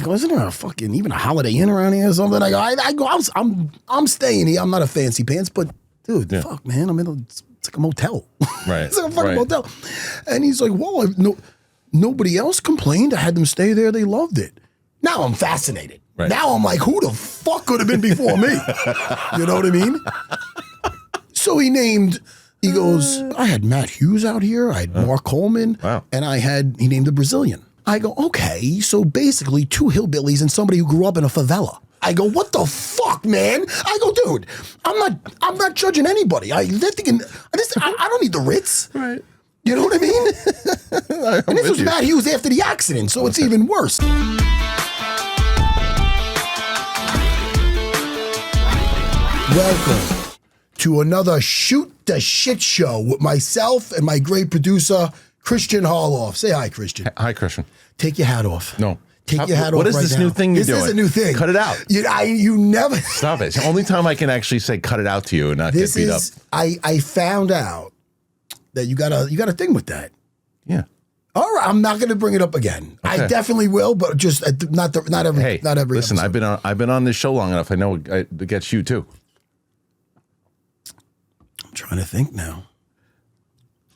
I go, isn't there a fucking even a Holiday Inn around here or something? I go, I'm staying here. I'm not a fancy pants, but dude, fuck, man, it's like a motel. Right. It's like a fucking motel. And he's like, well, nobody else complained. I had them stay there. They loved it. Now I'm fascinated. Right. Now I'm like, who the fuck could have been before me? You know what I mean? So he goes, I had Matt Hughes out here. I had Mark Coleman. Wow. And he named a Brazilian. I go, okay, so basically 2 hillbillies and somebody who grew up in a favela. I go, what the fuck, man? I go, dude, I'm not judging anybody. I don't need the Ritz. Right. You know what I mean? And this was Matt Hughes after the accident, so it's even worse. Welcome to another Shoot the Shit show with myself and my great producer, Kristian Harloff. Say hi, Kristian. Hi, Kristian. Take your hat off. No. Take your hat off. What is right this now. new thing you're doing? This is a new thing. Cut it out. You never. Stop it. It's the only time I can actually say cut it out to you and not get beat up. I found out that you got a thing with that. Yeah. All right, I'm not going to bring it up again. Okay. I definitely will, but just not every. Hey, not every. Listen, episode. I've been on this show long enough. I know it gets you too. I'm trying to think now.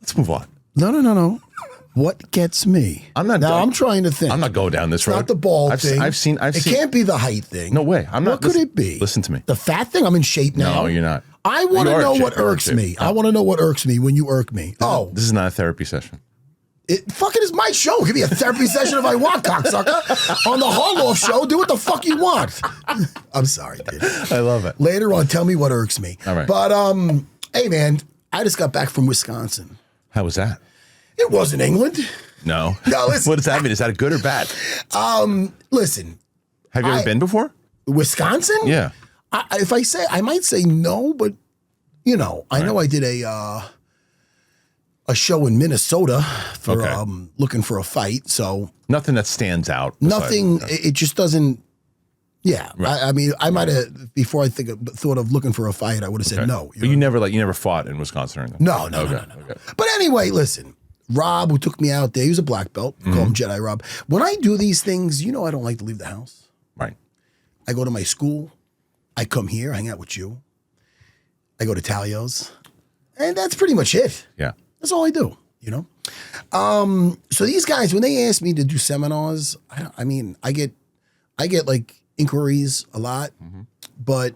Let's move on. No. What gets me? I'm trying to think. I'm not going down this road. Not the bald thing. I've seen. It can't be the height thing. No way. I'm not. What could it be? Listen to me. The fat thing. I'm in shape now. No, you're not. I want to know what irks me. I want to know what irks me when you irk me. This is not a therapy session. It fucking is my show. Give me a therapy session if I want, cocksucker. On the Harloff show, do what the fuck you want. I'm sorry, dude. I love it. Later on, tell me what irks me. All right. But hey man, I just got back from Wisconsin. How was that? It wasn't England. No. No, listen. What does that mean? Is that a good or bad? Listen. Have you ever been before? Wisconsin? Yeah. I might say no, but you know, I know I did a show in Minnesota for looking for a fight. So nothing that stands out. Nothing. It just doesn't. Yeah. Right. I mean, I might have before I thought of looking for a fight. I would have said no. But you never fought in Wisconsin or anything. No. Okay. But anyway, listen. Rob, who took me out there, he was a black belt. Call him Jedi Rob. When I do these things, you know, I don't like to leave the house. Right. I go to my school. I come here, hang out with you. I go to Talio's, and that's pretty much it. Yeah. That's all I do, you know? So these guys, when they ask me to do seminars, I get like inquiries a lot, but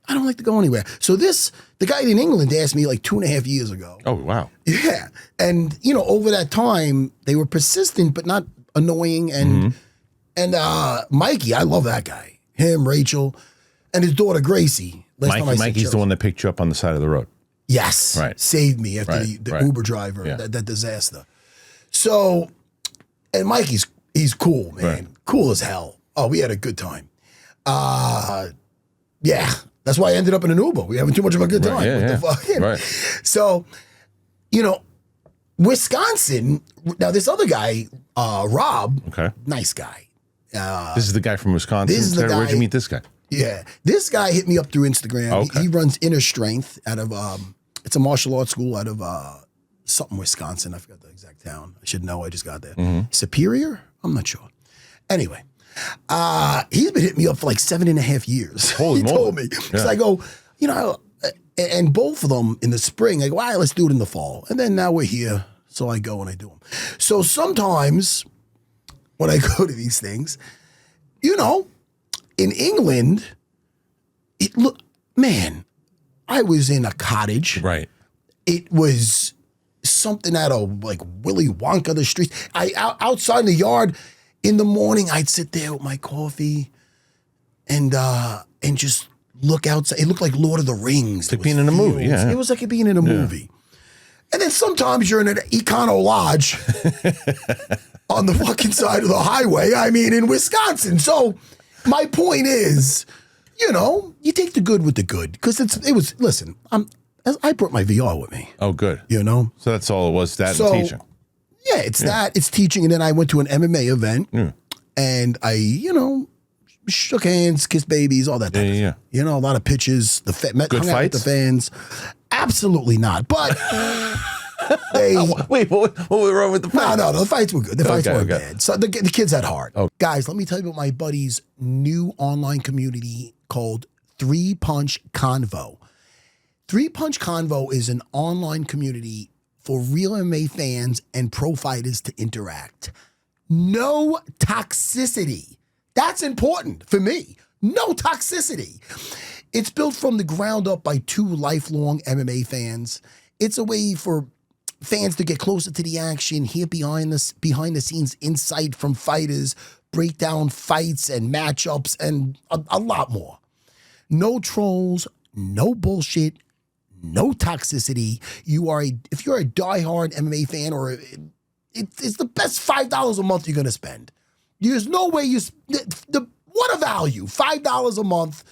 I don't like to go anywhere. So the guy in England asked me like 2.5 years ago. Oh, wow. Yeah. And, you know, over that time, they were persistent, but not annoying. And Mikey, I love that guy. Him, Rachel, and his daughter, Gracie. Mikey's the one that picked you up on the side of the road. Yes. Right. Saved me after the Uber driver, that disaster. So, and Mikey's, he's cool, man. Right. Cool as hell. Oh, we had a good time. Yeah. That's why I ended up in an Uber. We're having too much of a good time. Right. So, you know, Wisconsin, now this other guy, Rob, nice guy. This is the guy from Wisconsin. This is the guy. Where'd you meet this guy? Yeah. This guy hit me up through Instagram. Okay. He runs Inner Strength out of, it's a martial arts school out of something, Wisconsin. I forgot the exact town. I should know. I just got there. Superior? I'm not sure. Anyway. He's been hitting me up for like 7.5 years. Holy he told me. So I go, you know, and both of them in the spring, I go, all right, let's do it in the fall. And then now we're here. So I go and I do them. So sometimes when I go to these things, you know, in England, I was in a cottage. Right. It was something out of like Willy Wonka, the street. Outside in the yard, in the morning, I'd sit there with my coffee and just look outside. It looked like Lord of the Rings. Like being in a movie, yeah. It was like being in a movie. And then sometimes you're in an Econo Lodge on the fucking side of the highway. I mean, in Wisconsin. So my point is, you know, you take the good with the good because listen, I brought my VR with me. Oh, good. You know? So that's all it was, and teaching. Yeah, it's teaching. And then I went to an MMA event and I, you know, shook hands, kissed babies, all that type of stuff. You know, a lot of pitches. Good fights? With the fans. Absolutely not. But Wait, what was wrong with the fight? No, the fights were good. The fights weren't okay. bad. So the kids had heart. Oh. Guys, let me tell you about my buddy's new online community called 3 Punch Convo. 3 Punch Convo is an online community for real MMA fans and pro fighters to interact. No toxicity. That's important for me. No toxicity. It's built from the ground up by 2 lifelong MMA fans. It's a way for fans to get closer to the action, hear behind the scenes insight from fighters, break down fights and matchups, and a lot more. No trolls, no bullshit, no toxicity. If you're a diehard MMA fan, or it's the best $5 a month you're gonna spend. There's no way what a value, $5 a month.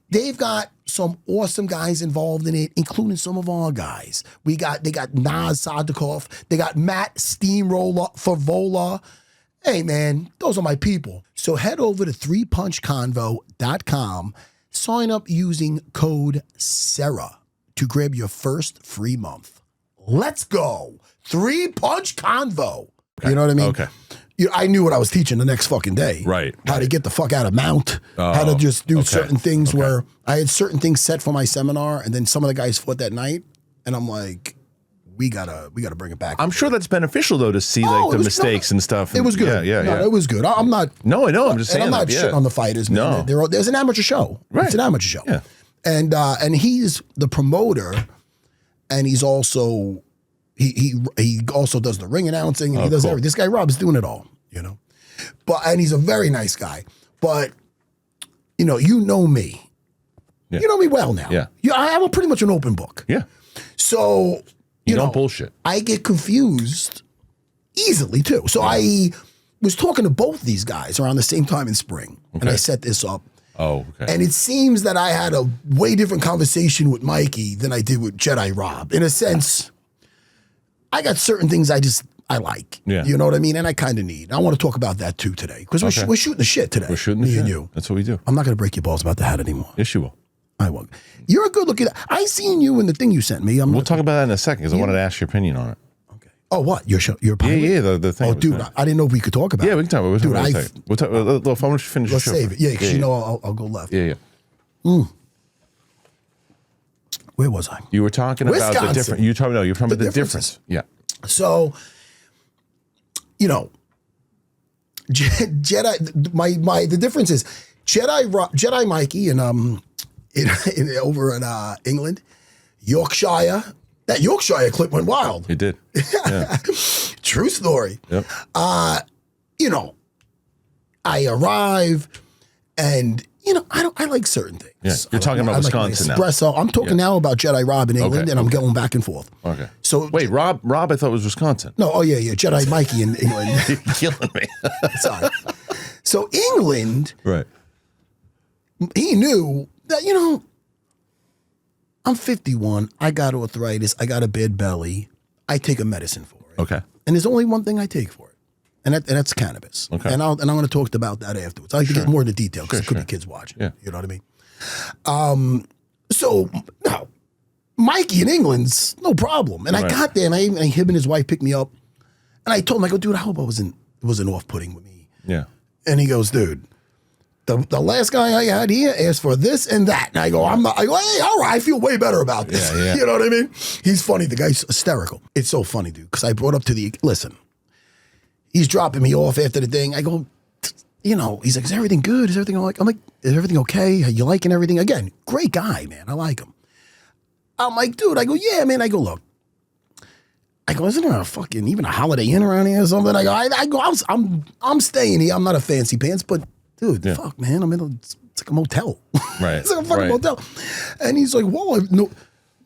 They've got some awesome guys involved in it, including some of our guys. They got Naz Sadikov. They got Matt Steamroller Favola. Hey, man, those are my people. So head over to 3punchconvo.com, sign up using code Serra to grab your first free month. Let's go. 3 Punch Convo. Okay. You know what I mean? Okay. I knew what I was teaching the next fucking day. Right. How to get the fuck out of mount. How to just do certain things where I had certain things set for my seminar, and then some of the guys fought that night, and I'm like, we gotta bring it back. I'm sure that's beneficial though to see like the mistakes and stuff. It was good. Yeah. It was good. I'm not. No, I know. I'm just saying. I'm not shitting on the fighters. Man. No, there's an amateur show. Right. It's an amateur show. Yeah. And he's the promoter, and he's also he also does the ring announcing, and he does everything. This guy Rob's doing it all, you know. And he's a very nice guy. But you know me. Yeah. You know me well now. Yeah. I'm pretty much an open book. Yeah. So you don't bullshit. I get confused easily too. So I was talking to both these guys around the same time in spring, and I set this up. Oh, okay. And it seems that I had a way different conversation with Mikey than I did with Jedi Rob. In a sense, I got certain things I like. Yeah. You know what I mean? And I kind of need. I want to talk about that too today, because we're shooting the shit today. We're shooting the shit. Me and you. That's what we do. I'm not going to break your balls about the hat anymore. Yes, you will. I won't. You're a good looking. I seen you in the thing you sent me. We'll talk about that in a second, because I wanted to ask your opinion on it. Okay. Oh, what? Your pilot? Yeah, the thing. Oh, dude, I didn't know if we could talk about it. Yeah, we can talk about it. We'll talk about it in a second. We'll talk. Why don't you finish your show? Let's save it. Yeah, because you know I'll go left. Yeah. Where was I? You were talking about Wisconsin. the difference. You were talking about the difference. Yeah. So, you know, Jedi. The difference is Jedi Mikey and over in England, Yorkshire. That Yorkshire clip went wild. It did. Yeah. True story. Yep. You know, I arrive and. You know, I like certain things. Yeah, you're talking about Wisconsin now. Espresso. I'm talking now about Jedi Rob in England, and I'm going back and forth. Okay. So wait, Rob, I thought it was Wisconsin. No, yeah, Jedi Mikey in England. You're killing me. Sorry. So England, right? He knew that I'm 51. I got arthritis. I got a bad belly. I take a medicine for it. Okay. And there's only one thing I take for it. And that's cannabis. Okay. And I'm going to talk about that afterwards. I like to get more into detail because it could be kids watching. Yeah. You know what I mean? So now, Mikey in England's no problem. And I got there, and him and his wife picked me up, and I told him, I go, dude, I hope it wasn't off-putting with me. Yeah. And he goes, dude, the last guy I had here asked for this and that. And I go, hey, all right, I feel way better about this. Yeah. You know what I mean? He's funny. The guy's hysterical. It's so funny, dude, because I brought up listen. He's dropping me off after the thing. I go, he's like, is everything good? Is everything all I'm like, is everything okay? Are you liking everything? Again, great guy, man. I like him. I'm like, dude, I go, yeah, man. I go, look. I go, isn't there even a Holiday Inn around here or something? I go, I'm staying here. I'm not a fancy pants, but dude, fuck, man. It's like a motel. Right. It's like a fucking motel. And he's like, whoa,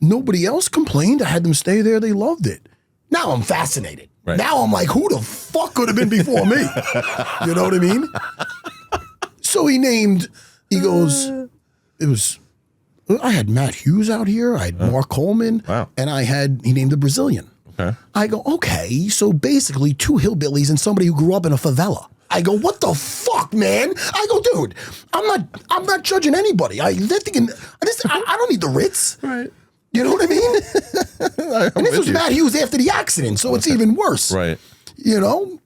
nobody else complained. I had them stay there. They loved it. Now I'm fascinated. Right. Now I'm like, who the fuck could have been before me? You know what I mean? So he goes, I had Matt Hughes out here. I had Mark Coleman. Wow. And he named a Brazilian. Okay. I go, okay, so basically 2 hillbillies and somebody who grew up in a favela. I go, what the fuck, man? I go, dude, I'm not judging anybody. They're thinking, I don't need the Ritz. Right. You know what I mean? And this was Matt Hughes after the accident, so it's even worse. Right. You know?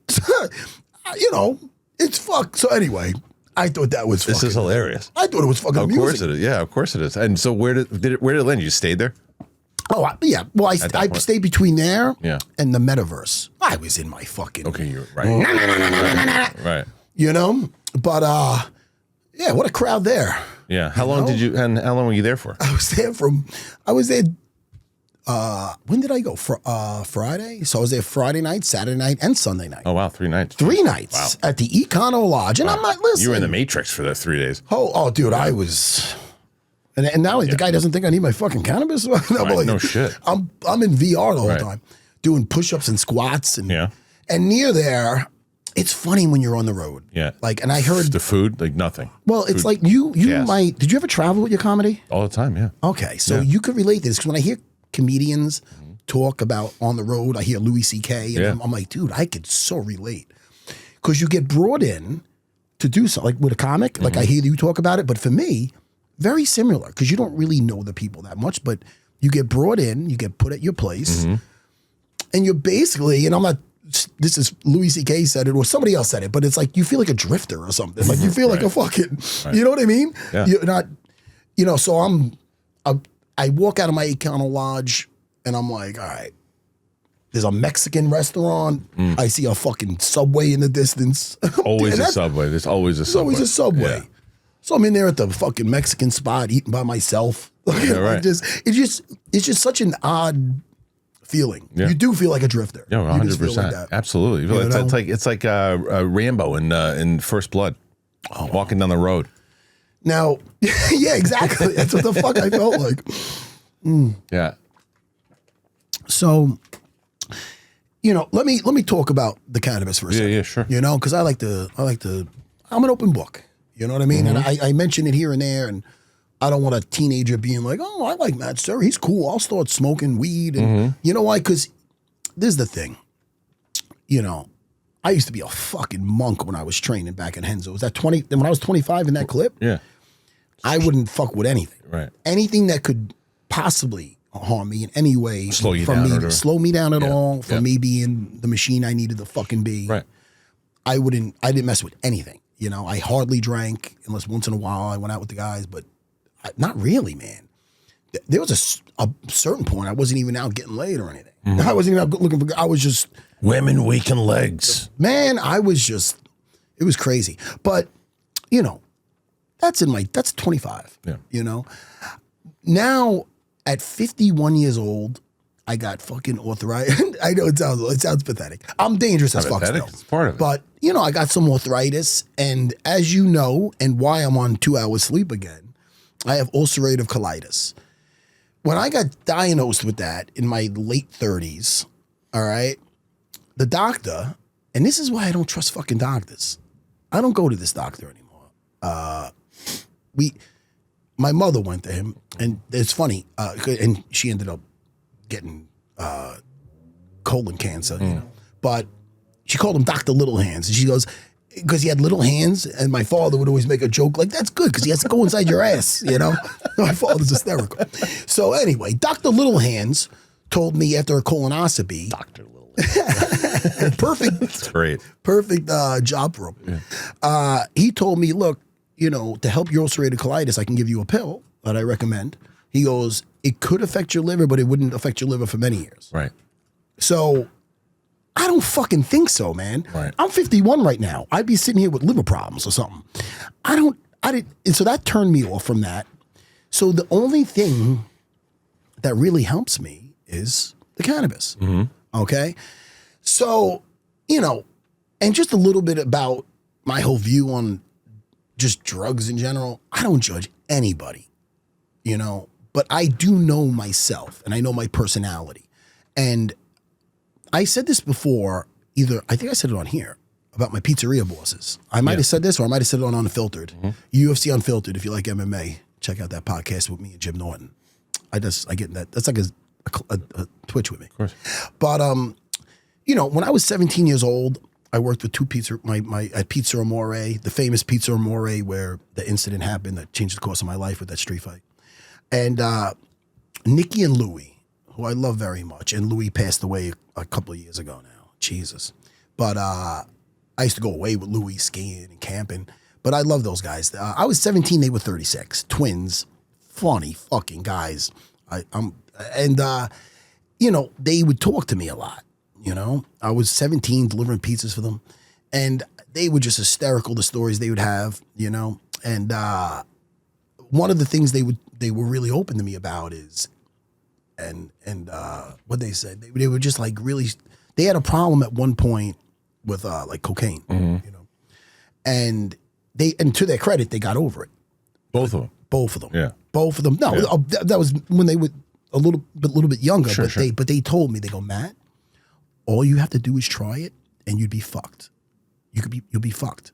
It's fucked. So anyway, I thought that was This is hilarious. I thought it was fucking amusing. Of course it is. Yeah, of course it is. And so where did it land? You stayed there? Oh, yeah. Well, I stayed between there and the metaverse. I was in my fucking... Okay, you're right. Right. You know? But, yeah, what a crowd there. Yeah. How long were you there for? I was there, when did I go? Friday? So I was there Friday night, Saturday night, and Sunday night. Oh, wow. 3 nights. 3 nights at the Econo Lodge. And I'm like, listen. You were in the Matrix for those 3 days. Oh, dude, I was... And now the guy doesn't think I need my fucking cannabis. No shit. I'm in VR the whole time, doing push-ups and squats. And near there, it's funny when you're on the road. Yeah. Like, and I heard... The food, like nothing. Well, it's like you might... Did you ever travel with your comedy? All the time, yeah. Okay, so you could relate to this. Because when I hear comedians talk about on the road, I hear Louis C.K. And I'm like, dude, I could so relate. Because you get brought in to do something, like with a comic. Like I hear you talk about it. But for me... very similar, because you don't really know the people that much, but you get brought in, you get put at your place, and you're basically, and I'm not, this is Louis C.K. said it, or somebody else said it, but it's like you feel like a drifter or something. Like you feel like a fucking, you know what I mean? Yeah. You're not, so I walk out of my Econo Lodge, and I'm like, all right, there's a Mexican restaurant. I see a fucking Subway in the distance. Always a Subway. There's always a Subway. There's always a Subway. Yeah. So I'm in there at the fucking Mexican spot eating by myself. Yeah, right. It's just such an odd feeling. Yeah. You do feel like a drifter. Yeah, 100%. Absolutely. It's like Rambo in First Blood, walking down the road. Now, yeah, exactly. That's what the fuck I felt like. Yeah. So, let me talk about the cannabis for a second. Yeah, sure. Because I like to. I'm an open book. You know what I mean? And I mention it here and there, and I don't want a teenager being like, oh, I like Matt Serra. He's cool. I'll start smoking weed. And you know why? Because this is the thing. I used to be a fucking monk when I was training back in Henzo. Was that 20? When I was 25 in that clip? Yeah. I wouldn't fuck with anything. Right. Anything that could possibly harm me in any way. Slow you down. Slow me down at all. For me being the machine I needed to fucking be. Right. I didn't mess with anything. I hardly drank unless once in a while I went out with the guys, but not really, man. There was a certain point I wasn't even out getting laid or anything. I wasn't even out looking for. I was just women weak in legs. Man, it was crazy. But that's 25. Yeah. Now at 51 years old, I got fucking arthritis. I know it sounds pathetic. I'm dangerous as fuck still. It's part of it. But, I got some arthritis. And as you know, and why I'm on 2 hours sleep again, I have ulcerative colitis. When I got diagnosed with that in my late 30s, all right, the doctor, and this is why I don't trust fucking doctors. I don't go to this doctor anymore. My mother went to him, and it's funny, and she ended up getting colon cancer, but she called him Dr. Little Hands, and she goes, because he had little hands, and my father would always make a joke like, that's good, because he has to go inside your ass, My father's hysterical. So anyway, Dr. Little Hands told me after a colonoscopy. Dr. Little Hands. Perfect. That's great. Perfect job for him. Yeah. He told me, look, to help your ulcerative colitis, I can give you a pill that I recommend. He goes, it could affect your liver, but it wouldn't affect your liver for many years. Right. So I don't fucking think so, man. Right. I'm 51 right now. I'd be sitting here with liver problems or something. And so that turned me off from that. So the only thing that really helps me is the cannabis. Okay. So, and just a little bit about my whole view on just drugs in general. I don't judge anybody, but I do know myself and I know my personality. And I said this before, I think I said it on here about my pizzeria bosses. I might have said this, or I might have said it on Unfiltered. UFC Unfiltered, if you like MMA, check out that podcast with me and Jim Norton. I get that. That's like a Twitch with me. Of course. But, when I was 17 years old, I worked with at Pizza Amore, the famous Pizza Amore, where the incident happened that changed the course of my life with that street fight. And Nikki and Louie, who I love very much, and Louie passed away a couple of years ago now. Jesus. But I used to go away with Louie skiing and camping. But I love those guys. I was 17, they were 36. Twins. Funny fucking guys. You know, they would talk to me a lot, you know. I was 17 delivering pizzas for them. And they were just hysterical, the stories they would have, you know. And one of the things they were really open to me about is, and what they said, they were just like really, they had a problem at one point with like cocaine, you know. And to their credit, they got over it. Both of them. Both of them. Yeah. Both of them. No, that was when they were a little bit younger. Sure, but they told me, they go, Matt, all you have to do is try it, and you'd be fucked. You'll be fucked.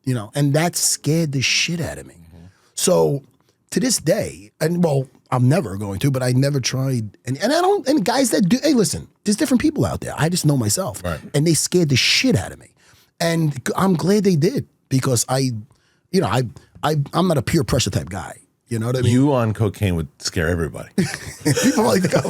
You know, and that scared the shit out of me. Mm-hmm. So to this day, and well, I'm never going to, but I never tried. And I don't. And guys that do, hey, listen, there's different people out there. I just know myself, right. And they scared the shit out of me, and I'm glad they did because I'm not a peer pressure type guy. You know what I mean? You on cocaine would scare everybody. People like that.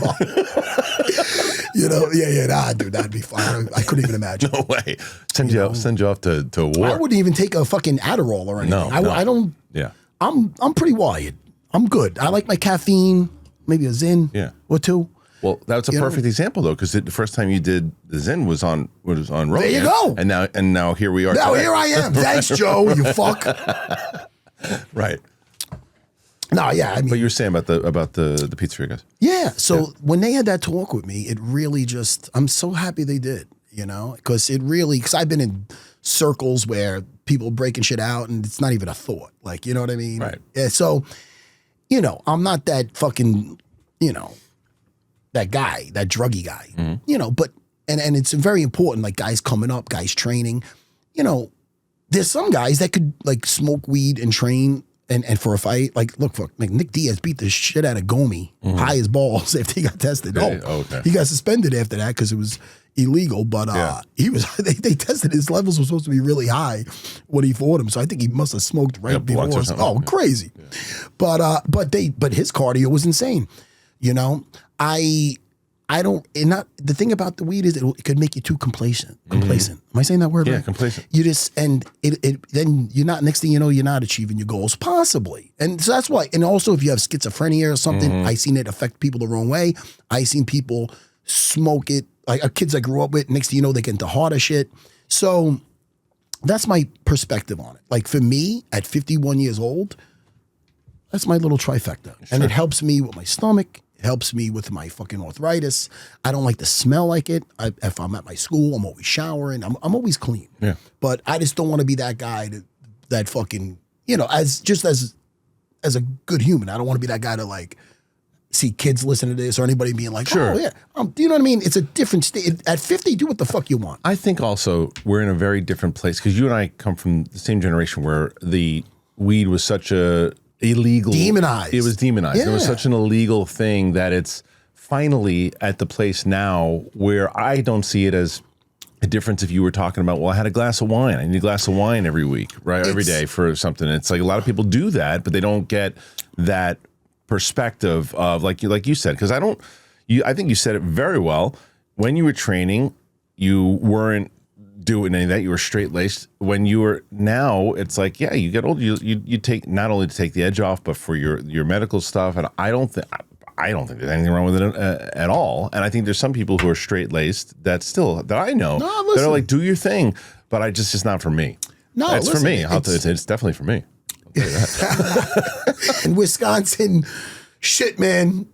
You know, nah, dude, that'd be fine. I couldn't even imagine. No way. Send you off to war. I wouldn't even take a fucking Adderall or anything. No. I don't. Yeah. I'm pretty wired. I'm good. I like my caffeine, maybe a Zyn or two. Well, that's a perfect example though, because the first time you did the Zyn was on Rogan. There you go. And now here we are. Now today. here I am. Thanks, Joe. You fuck. Right. No, yeah. I mean, but you were saying about the pizzeria guys. Yeah. So when they had that talk with me, it really just, I'm so happy they did, you know, because I've been in circles where people breaking shit out and it's not even a thought. Like, you know what I mean? Right. Yeah. So, you know, I'm not that fucking, you know, that guy, that druggy guy, you know, but, and it's very important, like guys coming up, guys training, you know, there's some guys that could like smoke weed and train and for a fight, like look, like Nick Diaz beat the shit out of Gomi, high as balls after he got tested. Okay. He got suspended after that because it was illegal, but he was. They tested his levels were supposed to be really high when he fought him, so I think he must have smoked right before. Crazy. Yeah. But his cardio was insane. You know, the thing about the weed is it could make you too complacent. Am I saying that word right? Yeah, complacent. You just, and then you're not, next thing you know, you're not achieving your goals, possibly. And so that's why, and also if you have schizophrenia or something, I seen it affect people the wrong way. I seen people smoke it, like kids I grew up with, next thing you know, they get into harder shit. So that's my perspective on it. Like for me, at 51 years old, that's my little trifecta. Sure. And it helps me with my stomach. Helps me with my fucking arthritis. I don't like to smell like it. If I'm at my school, I'm always showering. I'm always clean. Yeah. But I just don't want to be that guy that fucking, you know, as a good human. I don't want to be that guy to like see kids listen to this or anybody being like, sure. Oh yeah. Do you know what I mean? It's a different state. At 50, do what the fuck you want. I think also we're in a very different place because you and I come from the same generation where the weed was such a illegal, demonized. It was demonized. Yeah. It was such an illegal thing that it's finally at the place now where I don't see it as a difference. If you were talking about, well, I had a glass of wine. I need a glass of wine every week, right? Every day for something. It's like a lot of people do that, but they don't get that perspective of like you said. Because I think you said it very well. When you were training, you weren't doing any of that. You were straight-laced. When you were now, it's like, yeah, you get old, you take, not only to take the edge off, but for your medical stuff. And I don't think there's anything wrong with it at all. And I think there's some people who are straight-laced that I know that are like, do your thing, but it's just not for me. No, it's for me. It's definitely for me. I'll tell you that. In Wisconsin, shit, man,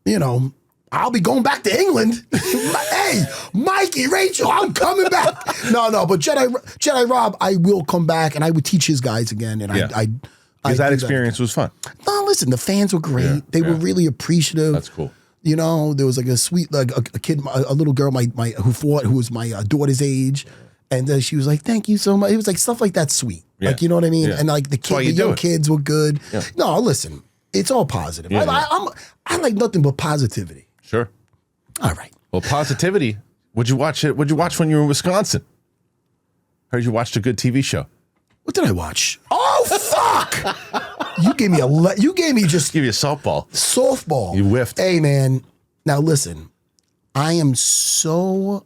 you know, I'll be going back to England. Hey, Mikey, Rachel, I'm coming back. No, but Jedi Rob, I will come back and I would teach his guys again. And because that experience was fun. No, listen, the fans were great. Yeah, they were really appreciative. That's cool. You know, there was like a sweet, like a kid, a little girl, who was my daughter's age. And she was like, thank you so much. It was like stuff like that sweet. Yeah. Like, you know what I mean? Yeah. And like the young kids were good. Yeah. No, listen, it's all positive. Yeah, I like nothing but positivity. Sure. All right. Well, positivity. What'd you watch when you were in Wisconsin? Heard you watched a good TV show. What did I watch? Oh, fuck! You gave me you gave me just Give you a softball. Softball. You whiffed. Hey, man. Now listen, I am so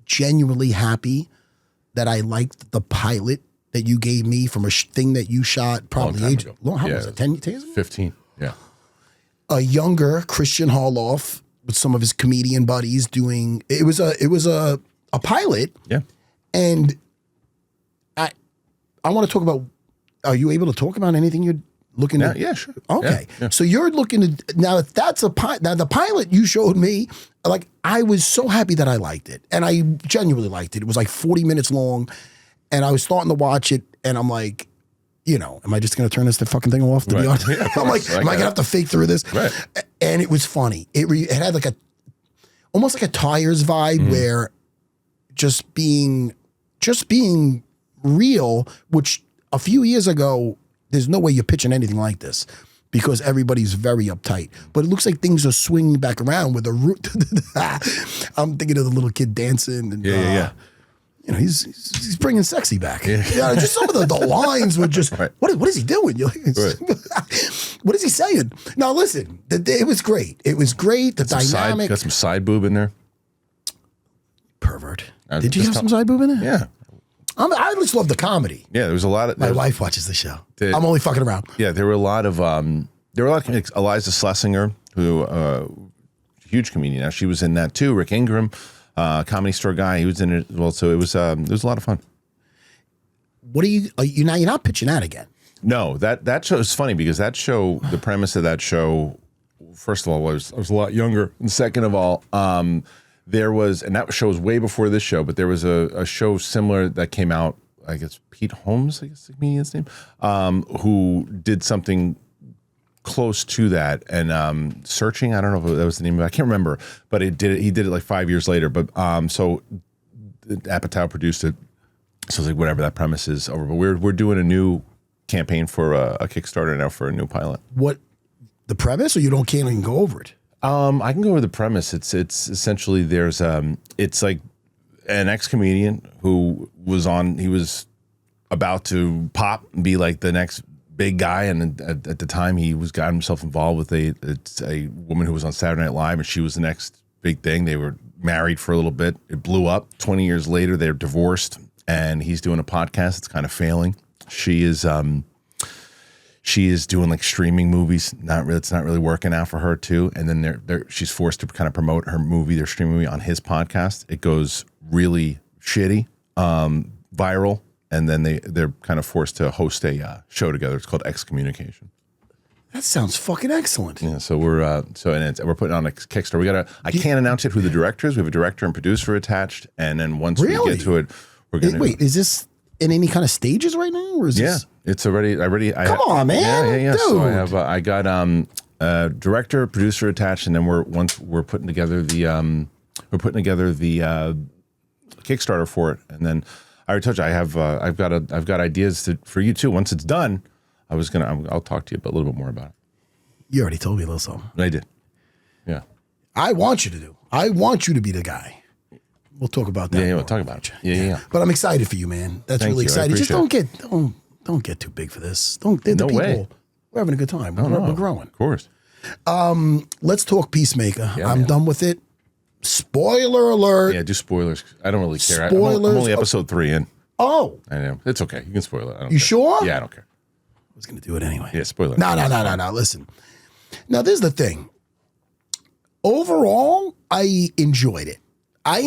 genuinely happy that I liked the pilot that you gave me from a thing that you shot probably how was it? 10 years ago? 15. Yeah. A younger Kristian Harloff with some of his comedian buddies doing it was a pilot. Yeah. And I want to talk about, are you able to talk about anything you're looking at? Yeah, sure. Okay. Yeah. So you're looking to, now if that's now the pilot you showed me, like I was so happy that I liked it. And I genuinely liked it. It was like 40 minutes long and I was starting to watch it and I'm like, you know, am I just going to turn this fucking thing off to be honest? Yeah, I'm like, am I going to have to fake through this? Right. And it was funny. It had like almost like a Tires vibe where just being real, which a few years ago, there's no way you're pitching anything like this because everybody's very uptight. But it looks like things are swinging back around with a root. I'm thinking of the little kid dancing. And, Yeah. You know, he's bringing sexy back. Yeah, just some of the lines were just, what is he doing? You're like, what is he saying? Now, listen, it was great. It was great. The dynamic. Got some side boob in there. Pervert. Did you have some side boob in there? Yeah. I just love the comedy. Yeah, there was a lot of... My wife watches the show. I'm only fucking around. Yeah, there were a lot of... Eliza Schlesinger, who huge comedian now. She was in that too. Rick Ingram, Comedy Store guy. He was in it. Well, so it was a lot of fun. What are you now? You're not pitching that again. No, that show is funny because that show, the premise of that show, first of all, I was a lot younger, and second of all, there was, and that show was way before this show, but there was a show similar that came out. I guess Pete Holmes, I guess the comedian's name, who did something close to that, and Searching. I don't know if that was the name of it. I can't remember, but he did it like 5 years later. But so Apatow produced it. So it's like whatever, that premise is over. But we're doing a new campaign for a Kickstarter now for a new pilot. What the premise, or can't even go over it? I can go over the premise. It's essentially there's it's like an ex-comedian who was on. He was about to pop and be like the next big guy, and at the time he got himself involved with a woman who was on Saturday Night Live, and she was the next big thing. They were married for a little bit. It blew up. 20 years later, they're divorced, and he's doing a podcast. It's kind of failing. She is doing like streaming movies. It's not really working out for her too. And then she's forced to kind of promote her movie, their streaming movie, on his podcast. It goes really shitty, viral. And then they're kind of forced to host a show together. It's called Excommunication. That sounds fucking excellent. Yeah, so we're putting on a Kickstarter. I can't announce yet who the director is. We have a director and producer attached, and then once we get to it, we're gonna wait. Is this in any kind of stages right now, or is this? It's already. Come on, man. Yeah. Dude. So I got director, producer attached, and then we're putting together the Kickstarter for it, and then. I already told you I've got ideas for you too. Once it's done, I'll talk to you a little bit more about it. You already told me a little something. I did. Yeah. I want you to be the guy. We'll talk about that. Yeah, we'll talk about it. Yeah. But I'm excited for you, man. That's Thank really you. exciting. Just don't get too big for this. The people. Way. We're having a good time. We're growing. Of course. Let's talk Peacemaker. I'm done with it. Spoiler alert. Yeah, do spoilers. I don't really care. Spoilers. I'm only episode 3 in. Oh. I know. It's okay. You can spoil it. I don't You care. sure? Yeah, I don't care. I was going to do it anyway. Yeah, spoiler. No. Listen. Now, this is the thing. Overall, I enjoyed it. But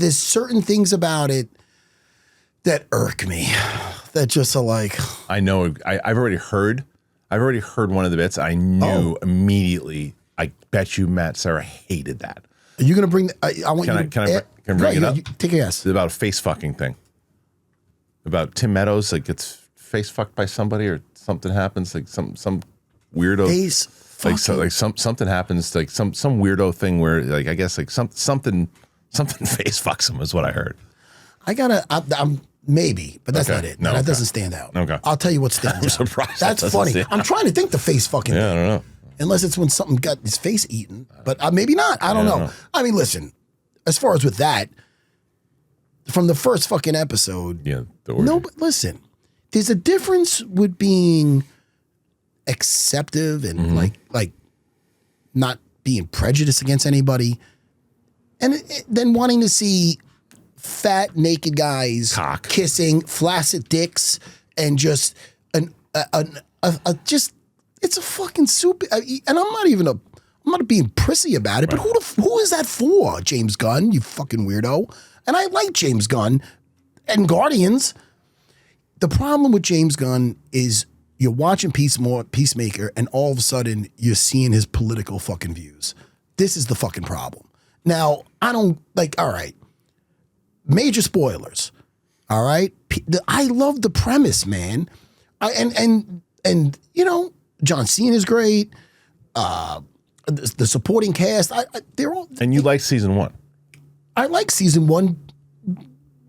there's certain things about it that irk me. That just are like. I know. I've already heard one of the bits. I knew immediately. I bet you Matt, Serra hated that. Are you going to bring? I want you to. Can I bring it up? Take a guess. It's about a face fucking thing. About Tim Meadows, like gets face fucked by somebody, or something happens, like some weirdo Face fucking. like something happens, like some weirdo thing where, like, I guess like something face fucks him is what I heard. I'm maybe, but that's not it. No, that doesn't stand out. Okay. I'll tell you what stands out. I'm surprised. That's funny. I'm trying to think the face fucking. Yeah, I don't know. Unless it's when something got his face eaten, but maybe not. I don't know. I mean, listen, as far as with that, from the first fucking episode, yeah, no, but listen, there's a difference with being acceptive and like not being prejudiced against anybody, and then wanting to see fat naked guys kissing flaccid dicks and just just it's a fucking soup. And I'm not being prissy about it, but who is that for? James Gunn, you fucking weirdo. And I like James Gunn and Guardians. The problem with James Gunn is you're watching Peacemaker and all of a sudden you're seeing his political fucking views. This is the fucking problem. Now, I don't like, all right, major spoilers, all right? I love the premise, man. And you know, John Cena is great. The supporting cast, they're all. And you like season 1? I like season 1,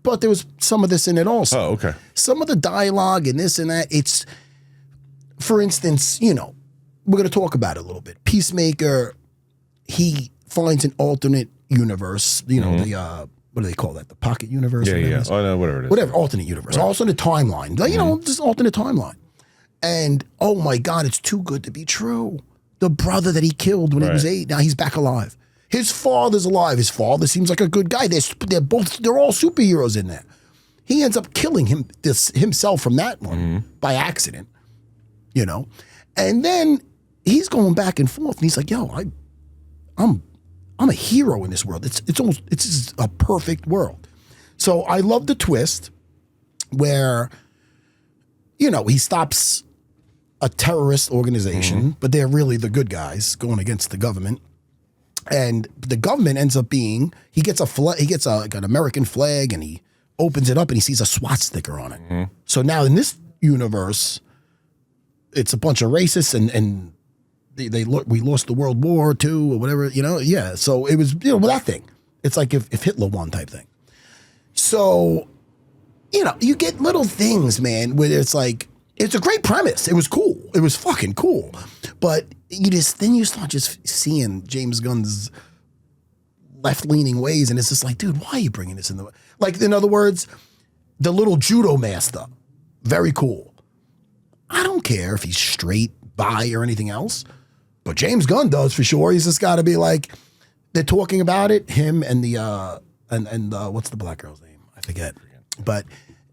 but there was some of this in it also. Oh, okay. Some of the dialogue and this and that. It's, for instance, you know, we're going to talk about it a little bit. Peacemaker, he finds an alternate universe. You know, the what do they call that? The pocket universe. Yeah. Oh no, whatever it is. Whatever, alternate universe, alternate timeline. You know, just alternate timeline. And oh my God, it's too good to be true. The brother that he killed when he was 8, now he's back alive. His father's alive. His father seems like a good guy. They're all superheroes in there. He ends up killing himself from that one by accident, you know. And then he's going back and forth, and he's like, "Yo, I'm a hero in this world. It's just a perfect world." So I love the twist where, you know, he stops a terrorist organization, but they're really the good guys going against the government. And the government ends up being, he gets like an American flag and he opens it up and he sees a swastika on it. So now in this universe, it's a bunch of racists and we lost the World War II or whatever, you know? Yeah. So it was, you know, that thing. It's like if Hitler won type thing. So, you know, you get little things, man, where it's like, it's a great premise. It was cool. It was fucking cool. But you start just seeing James Gunn's left-leaning ways, and it's just like, dude, why are you bringing this in the... Like, in other words, the little judo master, very cool. I don't care if he's straight, bi, or anything else, but James Gunn does for sure. He's just got to be like, they're talking about it, him and the, what's the black girl's name? I forget. But,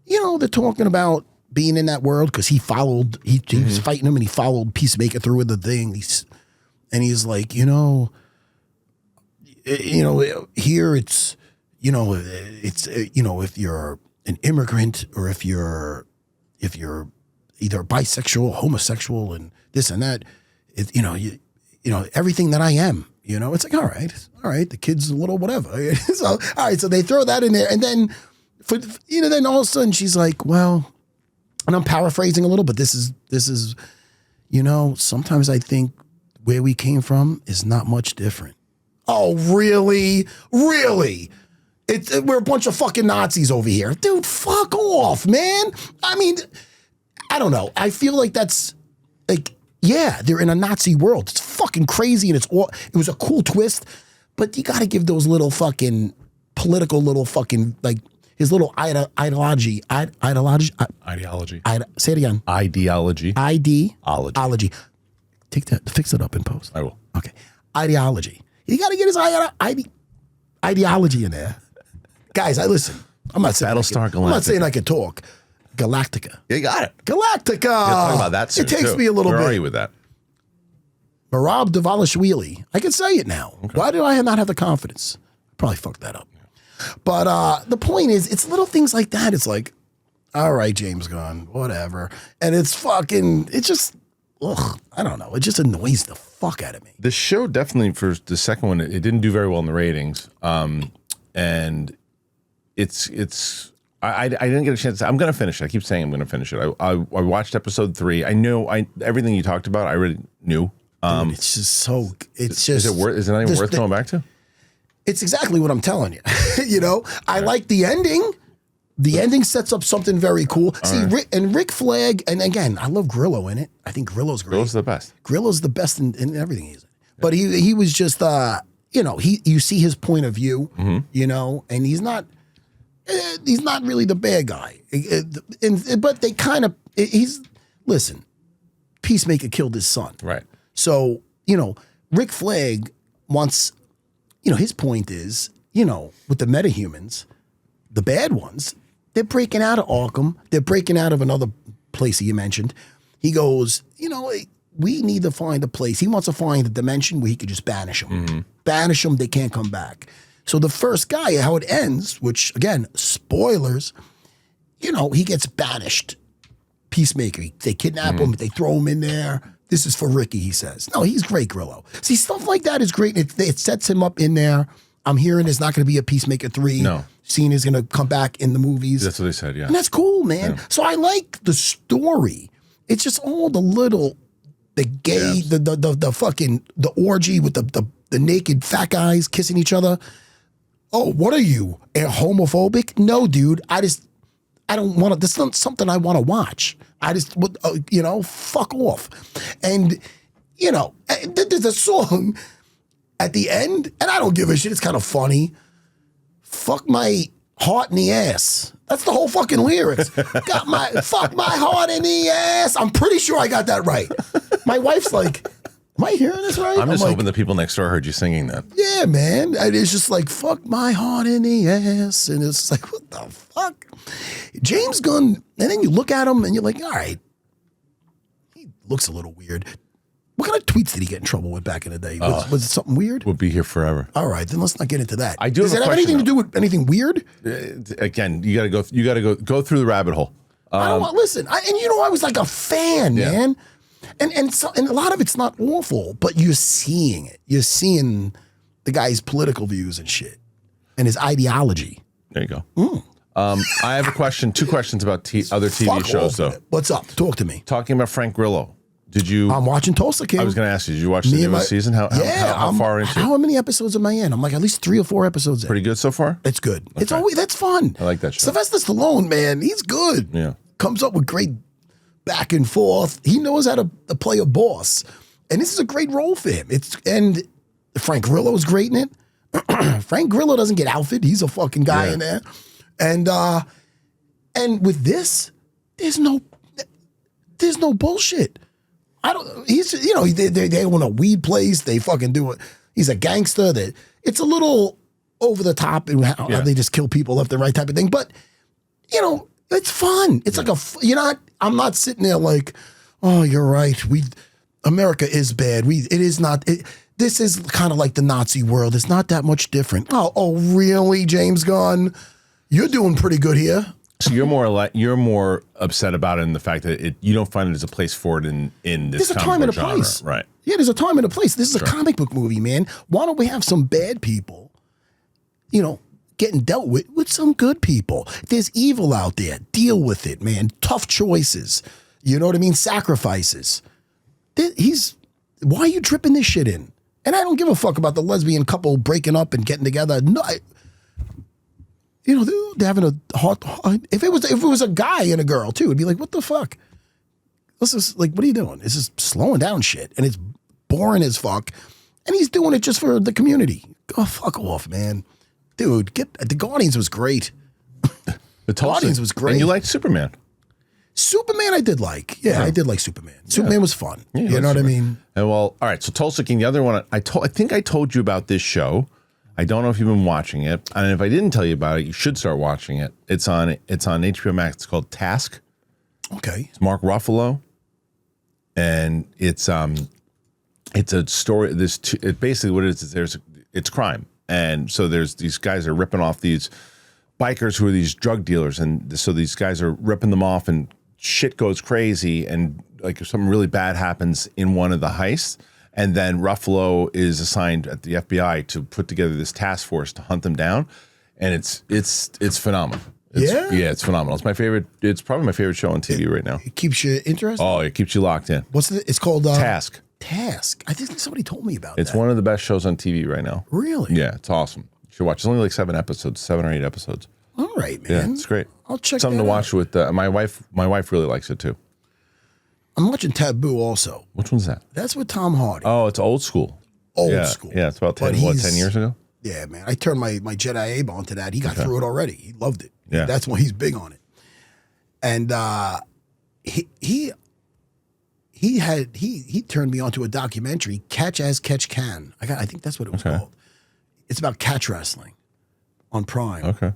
you know, they're talking about being in that world because he was fighting him and he followed Peacemaker through with the thing. He's like, you know, here it's, you know, if you're an immigrant or if you're either bisexual, homosexual, and this and that, you know, everything that I am, you know, it's like, all right, the kid's a little whatever. So, all right, so they throw that in there, and then, then all of a sudden she's like, well. And I'm paraphrasing a little, but this is, you know, sometimes I think where we came from is not much different. Oh, really? Really? We're a bunch of fucking Nazis over here. Dude, fuck off, man. I mean, I don't know. I feel like that's, like, yeah, they're in a Nazi world. It's fucking crazy, and it was a cool twist, but you got to give those little fucking political little fucking, like, his little ideology. Say it again. Ideology. Take that, fix it up in post. I will. Okay. Ideology. You got to get his ideology in there. Guys, listen. I'm not saying Battlestar Galactica. I'm not saying I can talk. Galactica. You got it. Galactica. We'll talk about that soon, it takes too. me a little bit. Where are you with that? Marab Davalishvili. I can say it now. Okay. Why do I not have the confidence? Probably fucked that up. But the point is, it's little things like that. It's like, all right, James Gunn, whatever. And it's just, I don't know. It just annoys the fuck out of me. The show definitely, for the second one, it didn't do very well in the ratings. And I didn't get a chance. I'm going to finish it. I keep saying I'm going to finish it. I watched episode 3. I know everything you talked about, I already knew. Dude, it's just so, it's just. Is it not even worth going back to? It's exactly what I'm telling you. You know, I like the ending. The ending sets up something very cool. See, Rick Flag, and again, I love Grillo in it. I think Grillo's great. Grillo's the best. Grillo's the best in everything he's in. But he was just, you know, you see his point of view, you know, and he's not he's not really the bad guy. But they kind of, listen, Peacemaker killed his son. Right. So, Rick Flag wants, his point is, with the metahumans, the bad ones, they're breaking out of Arkham. They're breaking out of another place he mentioned. He goes, we need to find a place. He wants to find a dimension where he could just banish them. Mm-hmm. Banish them, they can't come back. So the first guy, how it ends, which, again, spoilers, he gets banished. Peacemaker. They kidnap him, they throw him in there. This is for Ricky, he says. No, he's great, Grillo. See, stuff like that is great. It sets him up in there. I'm hearing there's not going to be a Peacemaker 3. No. Cena's going to come back in the movies. That's what they said, yeah. And that's cool, man. Yeah. So I like the story. It's just all the gay, the fucking, the orgy with the naked fat guys kissing each other. Oh, what are you, homophobic? No, dude. I don't want to, this is not something I want to watch. I just, fuck off. And, there's a song at the end, and I don't give a shit. It's kind of funny. Fuck my heart in the ass. That's the whole fucking lyrics. Fuck my heart in the ass. I'm pretty sure I got that right. My wife's like, am I hearing this right? I'm just hoping the people next door heard you singing that. Yeah, man. And it's just like, fuck my heart in the ass. And it's like, what the fuck? James Gunn, and then you look at him and you're like, all right, he looks a little weird. What kind of tweets did he get in trouble with back in the day? Was it something weird? We'll be here forever. All right, then let's not get into that. Does it have anything to do with anything weird? Again, you got to go through the rabbit hole. I don't want, listen, I was like a fan, man. And a lot of it's not awful, but you're seeing it. You're seeing the guy's political views and shit and his ideology. There you go. I have a question, 2 questions about other TV shows, though. What's up? Talk to me. Talking about Frank Grillo. Did you? I'm watching Tulsa King. I was going to ask you, did you watch the newest season? How far into it? How many episodes am I in? I'm like at least 3 or 4 episodes in. Pretty good so far? It's good. Okay. That's fun. I like that show. Sylvester Stallone, man, he's good. Yeah. Comes up with great back and forth. He knows how to play a boss. And this is a great role for him. And Frank Grillo's great in it. Frank Grillo doesn't get outfit. He's a fucking guy in there. And with this, there's no bullshit. They own a weed place. They fucking do it. He's a gangster. It's a little over the top and how they just kill people left and right type of thing. But, it's fun. It's like I'm not sitting there like, oh, you're right. America is bad. It is not. This is kind of like the Nazi world. It's not that much different. Oh, really, James Gunn? You're doing pretty good here. So you're more upset about it in the fact that you don't find there's a place for it in this. There's a time and a place, right? Yeah, there's a time and a place. This is a comic book movie, man. Why don't we have some bad people, getting dealt with some good people? There's evil out there. Deal with it, man. Tough choices. You know what I mean? Sacrifices. Why are you dripping this shit in? And I don't give a fuck about the lesbian couple breaking up and getting together. No. They're having a hard. If it was a guy and a girl too, it'd be like, what the fuck? This is like, what are you doing? This is slowing down shit, and it's boring as fuck. And he's doing it just for the community. Go fuck off, man, dude. The Guardians was great. The Guardians was great. And you liked Superman. Superman, I did like. Yeah, I did like Superman. Superman was fun. Yeah, you know what I mean? And all right. So Tulsa King, the other one, I think I told you about this show. I don't know if you've been watching it, and if I didn't tell you about it, you should start watching it. It's on HBO Max. It's called Task. Okay. It's Mark Ruffalo, and it's a story. Basically what it is it's crime, and so there's these guys are ripping off these bikers who are these drug dealers, and so these guys are ripping them off, and shit goes crazy, and like something really bad happens in one of the heists. And then Ruffalo is assigned at the FBI to put together this task force to hunt them down, and it's phenomenal. It's phenomenal. It's my favorite. It's probably my favorite show on TV right now. It keeps you interested. Oh, it keeps you locked in. It's called Task. Task. I think somebody told me about it. It's one of the best shows on TV right now. Really? Yeah, it's awesome. You should watch. It's only like 7 or 8 episodes. All right, man. Yeah, it's great. I'll check something that to watch with my wife. My wife really likes it too. I'm watching Taboo also. Which one's that? That's with Tom Hardy. Oh, it's old school. Old school. Yeah, it's about 10 years ago? Yeah, man. I turned my Jedi Abe onto that. He got through it already. He loved it. Yeah. That's why he's big on it. And he turned me onto a documentary, Catch as Catch Can. I think that's what it was called. It's about catch wrestling on Prime. Okay.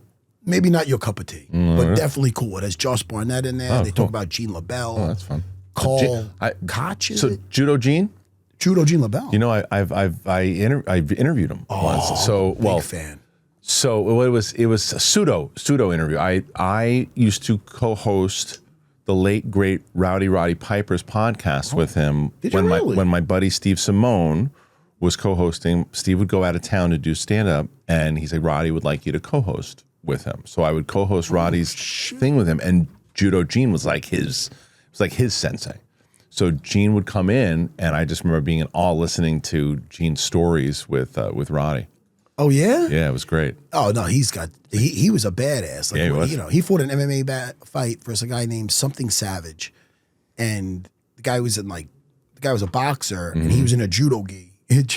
Maybe not your cup of tea, but definitely cool. It has Josh Barnett in there. They talk about Gene LaBelle. Oh, that's fun. Call Koch, is it? Judo Gene? Judo Gene LaBelle. You know, I've interviewed him once. So big fan. So it was a pseudo interview. I used to co-host the late great Roddy Piper's podcast with him when my buddy Steve Simone was co-hosting. Steve would go out of town to do stand-up, and he said Roddy would like you to co-host with him. So I would co-host Roddy's thing with him, and Judo Gene was like his sensei. So Gene would come in, and I just remember being in awe listening to Gene's stories with Roddy. Oh yeah, yeah, it was great. Oh no, he was a badass. Like, yeah, he was. You know, he fought an MMA fight versus a guy named Something Savage, and the guy was a boxer, and he was in a judo gi, and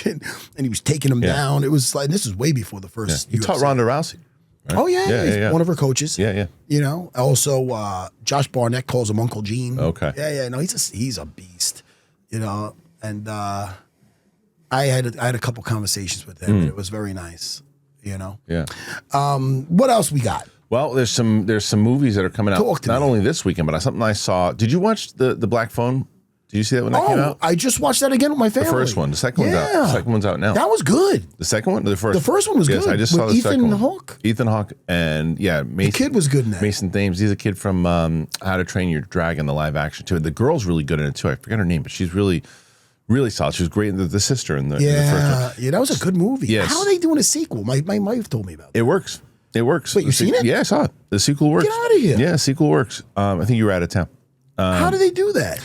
he was taking him down. It was like, this is way before the first. He taught Ronda Rousey. Right? Oh yeah, he's one of her coaches. Yeah. You know, also Josh Barnett calls him Uncle Gene. Okay. Yeah. No, he's a beast. You know, and I had a couple conversations with him. And it was very nice. You know. Yeah. What else we got? Well, there's some movies that are coming out not me. only this weekend, but something I saw. Did you watch the Black Phone? Did you see that when that came out? I just watched that again with my family. The first one. The second one's out. The second one's out now. That was good. The second one? The first? The first one was good. I just saw the second one. Ethan Hawke? Ethan Hawke and Mason. The kid was good in that. Mason Thames. He's a kid from How to Train Your Dragon, the live action too. The girl's really good in it too. I forget her name, but she's really, really solid. She was great in the sister in the first one. Yeah, that was a good movie. Yes. How are they doing a sequel? My wife told me about that. It works. It works. Wait, you seen it? Yeah, I saw it. The sequel works. Get out of here. Yeah, sequel works. I think you were out of town. How do they do that?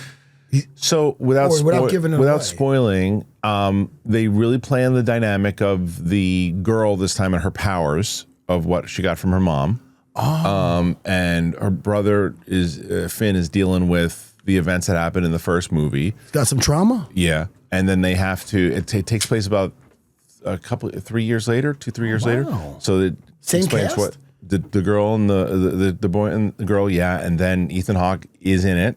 So without away. spoiling, they really play on the dynamic of the girl this time and her powers of what she got from her mom. And her brother Finn is dealing with the events that happened in the first movie. Got some trauma? Yeah. And then they have to, it takes place about 3 years later, 2-3 years later. So it Same explains cast? what the girl and the boy and the girl, and then Ethan Hawke is in it.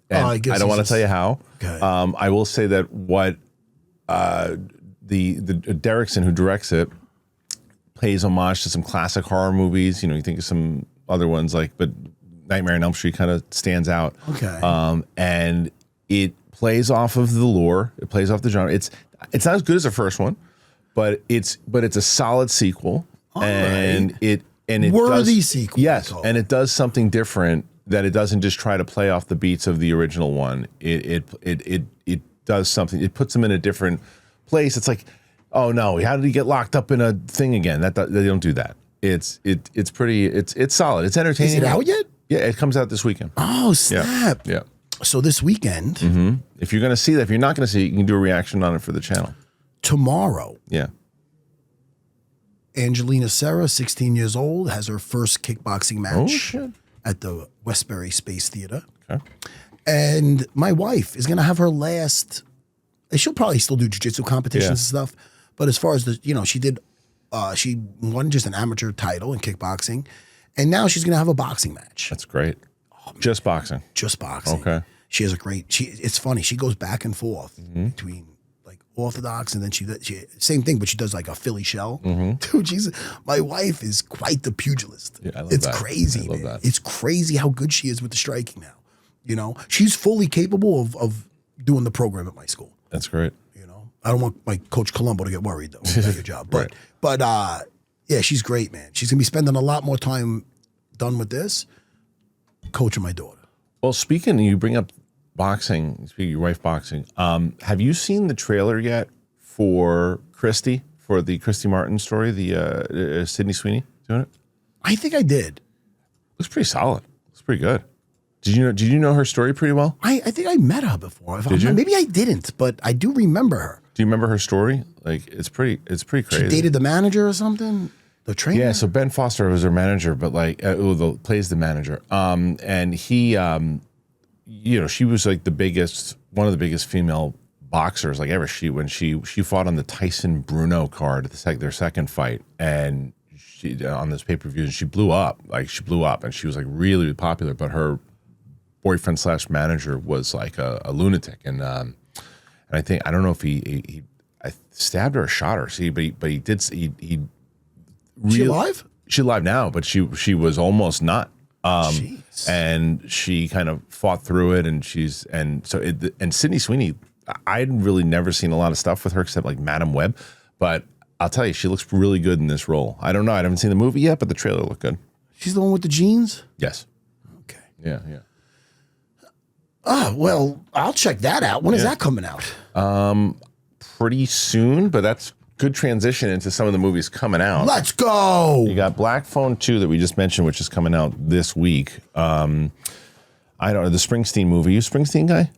And I don't want to tell you how. Okay. I will say that what the Derrickson who directs it pays homage to some classic horror movies. You know, you think of some other ones but Nightmare on Elm Street kind of stands out. Okay. And it plays off of the lore. It plays off the genre. It's not as good as the first one, but it's a solid sequel. It worthy sequel. Yes, and it does something different. That it doesn't just try to play off the beats of the original one. It does something. It puts them in a different place. It's like, oh no, how did he get locked up in a thing again? They don't do that. It's pretty. It's solid. It's entertaining. Is it out yet? Yeah, it comes out this weekend. Oh snap! Yeah. So this weekend, if you're going to see that, if you're not going to see it, you can do a reaction on it for the channel. Tomorrow. Yeah. Angelina Serra, 16 years old, has her first kickboxing match. Oh shit. At the Westbury Space Theater. Okay. And my wife is going to have her last, she'll probably still do jiu-jitsu competitions and stuff. But as far as she won just an amateur title in kickboxing. And now she's going to have a boxing match. That's great. Just boxing. Just boxing. Okay. She has it's funny. She goes back and forth between orthodox and then she same thing, but she does like a Philly shell. Dude, my wife is quite the pugilist. Yeah, I love it's that. crazy. I love man. that. It's crazy how good she is with the striking now. You know, she's fully capable of doing the program at my school. That's great. You know, I don't want my coach Colombo to get worried though about your job. But yeah, she's great, man. She's gonna be spending a lot more time done with this coaching my daughter. Well, you bring up boxing, speaking of your wife boxing, have you seen the trailer yet for the Christy Martin story, the Sydney Sweeney doing it? I think I did. Looks pretty solid. Looks pretty good. Did you know her story pretty well? I think I met her before. Did you? Maybe I didn't, but I do remember her. Do you remember her story? Like it's pretty crazy. She dated the manager or something? The trainer? Yeah, so Ben Foster was her manager, but plays the manager. And he she was like one of the biggest female boxers like ever. When she fought on the Tyson Bruno card at their second fight, and she on this pay-per-view, and she blew up, and she was like really popular, but her boyfriend / manager was like a lunatic, and I think, I don't know if he stabbed her or shot her. See, but he did. He She alive? She's alive now, but she was almost not. And she kind of fought through it, and Sydney Sweeney, I'd really never seen a lot of stuff with her except like Madam Web, but I'll tell you, she looks really good in this role. I don't know, I haven't seen the movie yet, but the trailer looked good. She's the one with the jeans? Yes. Okay. Yeah. Well, I'll check that out. When is that coming out? Pretty soon, but that's good transition into some of the movies coming out. Let's go. You got Black Phone 2 that we just mentioned, which is coming out this week. I don't know, the Springsteen movie. You a Springsteen guy?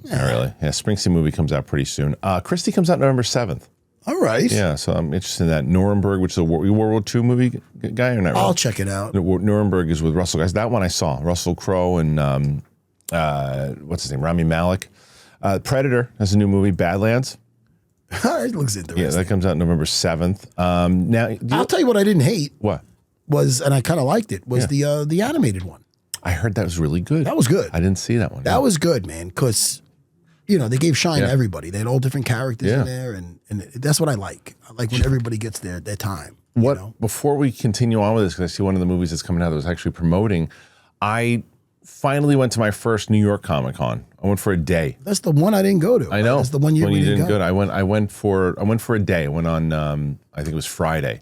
Not really. Yeah, Springsteen movie comes out pretty soon. Christie comes out November 7th. All right. Yeah, so I'm interested in that. Nuremberg, which is a World War II movie guy, or not? I'll check it out. Nuremberg is with Russell, guys. That one I saw. Russell Crowe and what's his name? Rami Malek. Predator has a new movie, Badlands. It looks interesting. Yeah, that comes out November 7th. Now, I'll tell you what I didn't hate. What? And I kind of liked it, was the animated one. I heard that was really good. That was good. I didn't see that one. That was good, man, because, they gave shine to everybody. They had all different characters in there, and that's what I like. I like when everybody gets their time. Before we continue on with this, because I see one of the movies that's coming out that was actually promoting, I finally went to my first New York Comic Con. I went for a day. That's the one I didn't go to. I know. That's the one you didn't go. I went for a day. I went on I think it was Friday.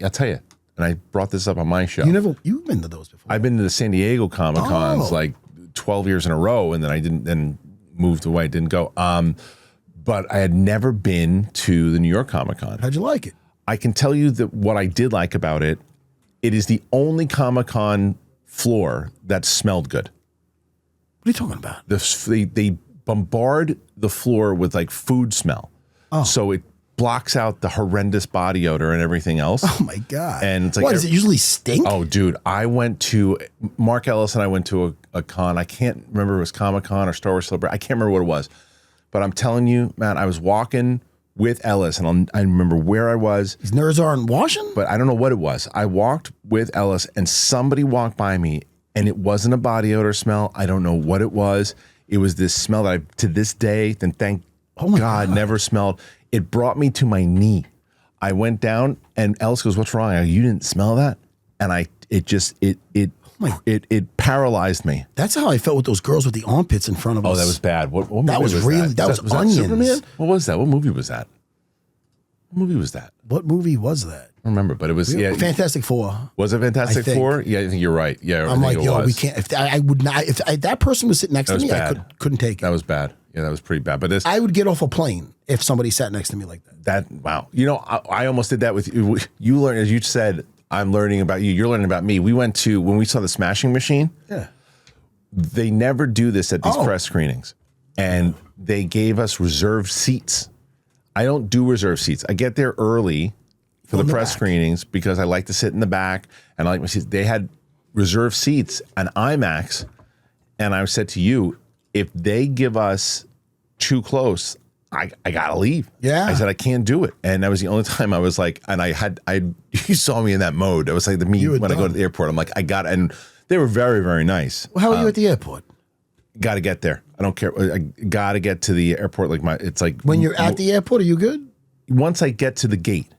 I'll tell you. And I brought this up on my show. You've been to those before. I've been to the San Diego Comic Cons like 12 years in a row, and then moved away, didn't go. But I had never been to the New York Comic Con. How'd you like it? I can tell you that what I did like about it, it is the only Comic Con floor that smelled good. What are you talking about? They bombard the floor with like food smell. Oh. So it blocks out the horrendous body odor and everything else. Oh my God. And it's like, does it usually stink? Oh, dude, Mark Ellis and I went to a con. I can't remember if it was Comic Con or Star Wars Celebration. I can't remember what it was. But I'm telling you, man, I was walking with Ellis, and I remember where I was. These nerds aren't washing? But I don't know what it was. I walked with Ellis, and somebody walked by me, and it wasn't a body odor smell. I don't know what it was. It was this smell that I, to this day, then thank God, never smelled. It brought me to my knee. I went down, and Ellis goes, "What's wrong?" I go, "You didn't smell that?" And it paralyzed me. That's how I felt with those girls with the armpits in front of us. Oh, that was bad. What that was really that was onions. That Superman? What was that? What movie was that? What movie was that? What movie was that? I don't remember, but it was Fantastic Four. Was it Fantastic Four? Yeah, I think you're right. Yeah, I'm like, yo, we can't. If I would not, if that person was sitting next to me, bad. I couldn't take it. That was bad. Yeah, that was pretty bad. But I would get off a plane if somebody sat next to me like that. Wow. I almost did that with you. You learned, as you said, I'm learning about you. You're learning about me. We went to, when we saw The Smashing Machine. Yeah. They never do this at these press screenings. And they gave us reserved seats. I don't do reserved seats. I get there early for the press screenings because I like to sit in the back and I like my seats. They had reserved seats an IMAX. And I said to you, if they give us too close, I gotta leave. Yeah. I said, I can't do it. And that was the only time I was like, and you saw me in that mode. It was like when I go to the airport, I'm like, and they were very, very nice. Well, how are you at the airport? Got to get there. I don't care. I got to get to the airport. It's like when you're at the airport, are you good? Once I get to the gate.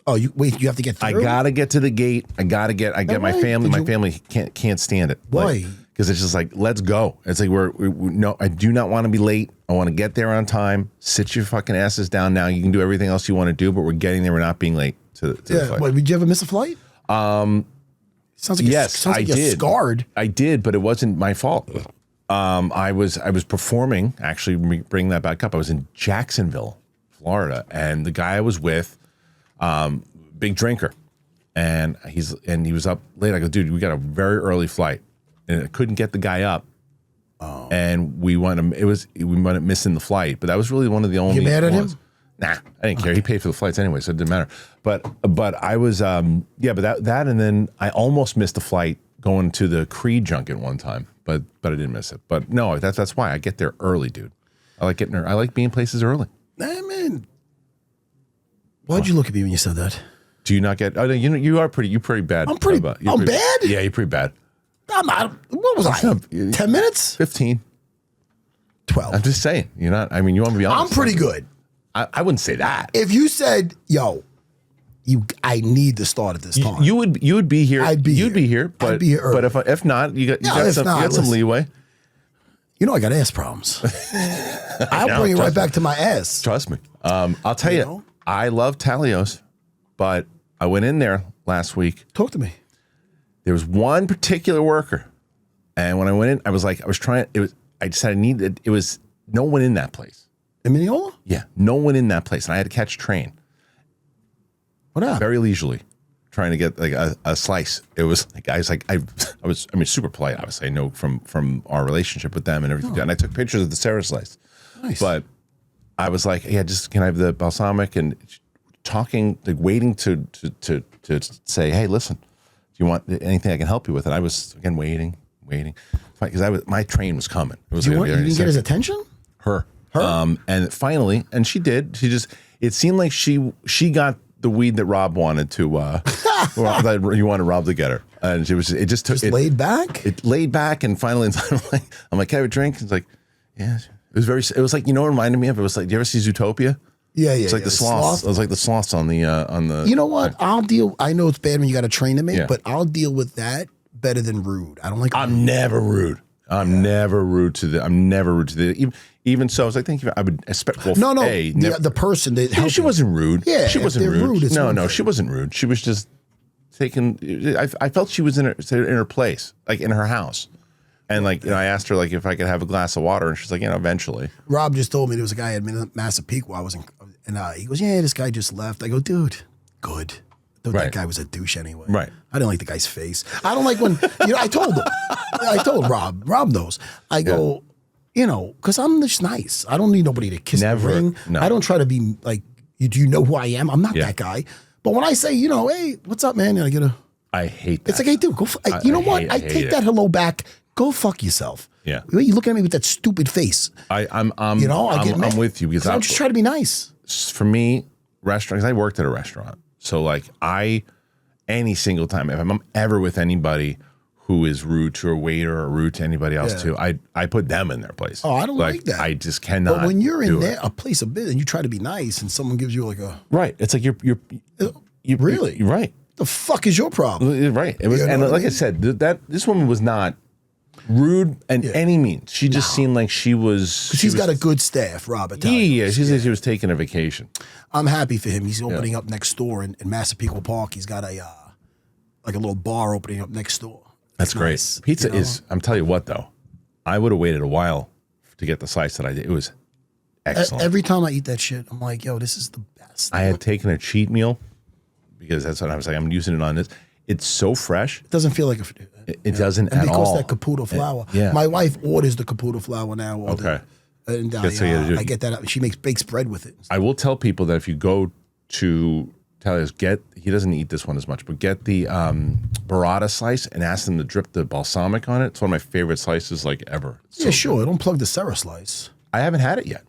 Oh, you have to get through? I got to get to the gate. I get my family. My family can't stand it. Why? Because it's just like, let's go. It's like no, I do not want to be late. I want to get there on time. Sit your fucking asses down now. You can do everything else you want to do, but we're getting there. We're not being late to the flight. What, did you ever miss a flight? Sounds like yes, I did. You're scarred. I did, but it wasn't my fault. I was performing. Actually, bring that back up. I was in Jacksonville, Florida, and the guy I was with, big drinker, and he was up late. I go, dude, we got a very early flight, and I couldn't get the guy up. Oh. And we wound up missing the flight. But that was really one of the only. You mad at him? Nah, I didn't care. He paid for the flights anyway, so it didn't matter. But I was but that and then I almost missed the flight going to the Creed junket one time, but I didn't miss it. But no, that's why I get there early, dude. I like getting her. I like being places early. Nah, man. Why'd you look at me when you said that? Do you not get? Oh, no, you're pretty bad. I'm pretty bad? Yeah, you're pretty bad. I'm not. What was I? 10 minutes? 15. 12. I'm just saying. You're not. I mean, you want to be honest. I'm pretty good. I wouldn't say that. If you said, yo, I need to start at this time. You would be here. You'd be here. But, I'd be here early. But if not, you got some leeway. You know I got ass problems. I'll bring it right back to my ass. Trust me. I'll tell you, I love Talios, but I went in there last week. Talk to me. There was one particular worker, and when I went in, I decided it was no one in that place. In Mineola? Yeah, no one in that place, and I had to catch a train. What happened? Very leisurely, trying to get like a slice. It was like I was super polite. Obviously, I know from our relationship with them and everything. And I took pictures of the Serra slice. Nice. But I was like, yeah, just can I have the balsamic, and talking, like waiting to say, hey, listen, do you want anything I can help you with? And I was again waiting, because my train was coming. It was. You didn't get his attention? Her. And finally, and she did. It seemed like she got the weed that Rob wanted to, that you wanted Rob to get her. And it just took it laid back? It laid back, and finally I'm like, can I have a drink? It's like, yeah. It was like, it reminded me of, it was like, do you ever see Zootopia? Yeah. It's like the sloths. It was like the sloths on the. You know what? I know it's bad when you got a train to make, but I'll deal with that better than rude. I don't like. I'm never rude. I'm never rude to the. Even so, I was like, thank you. I would expect. Well, the person that she wasn't rude. Yeah, she wasn't rude. No, she wasn't rude. She was just taking. I felt she was in her place, like in her house, and like I asked her like if I could have a glass of water, and she's like, eventually. Rob just told me there was a guy at Massapequa. And he goes, yeah, this guy just left. I go, dude, good. That guy was a douche anyway. Right. I didn't like the guy's face. I don't like when, I told him. I told Rob. Rob knows. I go, because I'm just nice. I don't need nobody to kiss the ring. No. I don't try to be like, do you know who I am? I'm not that guy. But when I say, hey, what's up, man? And I hate that. It's like, hey, dude, go. You know what? I take that hello back. Go fuck yourself. Yeah. You looking at me with that stupid face. I'm with you because I'm just trying to be nice. For me, restaurants. I worked at a restaurant, so like any single time if I'm ever with anybody who is rude to a waiter or rude to anybody else too, I put them in their place. Oh, I don't like that. I just cannot. But when you're in a place of business and you try to be nice and someone gives you like a it's like you're really you're right. The fuck is your problem? Right. It was, and like I said, this woman was not rude in any means. She just seemed like she was. She's got a good staff, Robert. Yeah, she was taking a vacation. I'm happy for him. He's opening up next door in Massapequa Park. He's got a little bar opening up next door. That's great. Nice. Pizza is. I'm telling you what, though, I would have waited a while to get the slice that I did. It was excellent. Every time I eat that shit, I'm like, yo, this is the best. I had taken a cheat meal because that's what I was like. I'm using it on this. It's so fresh. It doesn't feel like it doesn't at all. And because that Caputo flour. My wife orders the Caputo flour now. And I get that. She bakes bread with it. I will tell people that if you go to Talios, he doesn't eat this one as much, but get the burrata slice and ask them to drip the balsamic on it. It's one of my favorite slices like ever. Sure. Don't plug the Serra slice. I haven't had it yet.